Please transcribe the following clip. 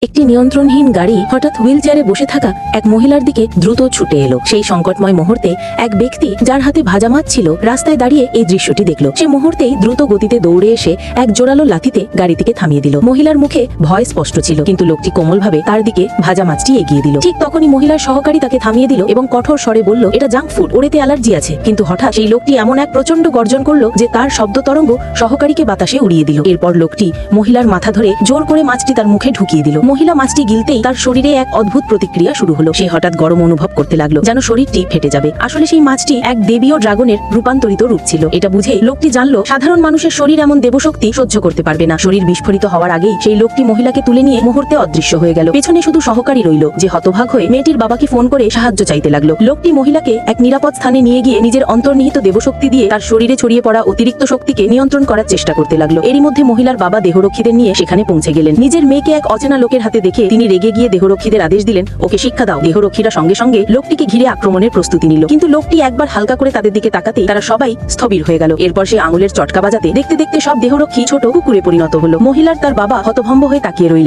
একটি নিয়ন্ত্রণহীন গাড়ি হঠাৎ হুইল চেয়ারে বসে থাকা এক মহিলার দিকে দ্রুত ছুটে এলো। সেই সংকটময় মুহূর্তে এক ব্যক্তি যার হাতে ভাজা মাছ ছিল রাস্তায় দাঁড়িয়ে এই দৃশ্যটি দেখলো। সে মুহূর্তেই দ্রুত গতিতে দৌড়ে এসে এক জোরালো লাথিতে গাড়িটিকে থামিয়ে দিল। মহিলার মুখে ভয় স্পষ্ট ছিল, কিন্তু লোকটি কোমলভাবে তার দিকে ভাজা মাছটি এগিয়ে দিল। ঠিক তখনই মহিলার সহকারী তাকে থামিয়ে দিল এবং কঠোর স্বরে বলল, এটা জাঙ্ক ফুড, ওরেতে অ্যালার্জি আছে। কিন্তু হঠাৎ সেই লোকটি এমন এক প্রচন্ড গর্জন করলো যে তার শব্দ তরঙ্গ সহকারীকে বাতাসে উড়িয়ে দিল। এরপর লোকটি মহিলার মাথা ধরে জোর করে মাছটি তার মুখে ঢুকিয়ে দিল। মহিলা মাছটি গিলতেই তার শরীরে এক অদ্ভুত প্রতিক্রিয়া শুরু হলো। সে হঠাৎ গরম অনুভব করতে লাগলো, যেন শরীরটি ফেটে যাবে। আসলে সেই মাছটি এক দেবীয় ড্রাগনের রূপান্তরিত রূপ ছিল। এটা বুঝে লোকটি জানলো সাধারণ মানুষের শরীর এমন দেবশক্তি সহ্য করতে পারবে না। শরীর বিস্ফোরিত হওয়ার আগেই সেই লোকটি মহিলাকে তুলে নিয়ে মুহূর্তে অদৃশ্য হয়ে গেল। পেছনে শুধু সহকারী রইল, যে হতভাগ হয়ে মেয়েটির বাবাকে ফোন করে সাহায্য চাইতে লাগলো। লোকটি মহিলাকে এক নিরাপদ স্থানে নিয়ে গিয়ে নিজের অন্তর্নিহিত দেবশক্তি দিয়ে তার শরীরে ছড়িয়ে পড়া অতিরিক্ত শক্তিকে নিয়ন্ত্রণ করার চেষ্টা করতে লাগলো। এরই মধ্যে মহিলার বাবা দেহরক্ষীদের নিয়ে সেখানে পৌঁছে গেলেন। নিজের মেয়েকে এক অচেনা লোকের হাতে দেখে তিনি রেগে গিয়ে দেহরক্ষীদের আদেশ দিলেন, ওকে শিক্ষা দাও। দেহরক্ষীরা সঙ্গে সঙ্গে লোকটিকে ঘিরে আক্রমণের প্রস্তুতি নিল, কিন্তু লোকটি একবার হালকা করে তাদের দিকে তাকাতেই তারা সবাই স্থবির হয়ে গেল। এরপর সে আঙুলের চটকা বাজাতে দেখতে দেখতে সব দেহরক্ষী ছোট কুকুরে পরিণত হলো। মহিলার তার বাবা হতভম্ব হয়ে তাকিয়ে রইলেন।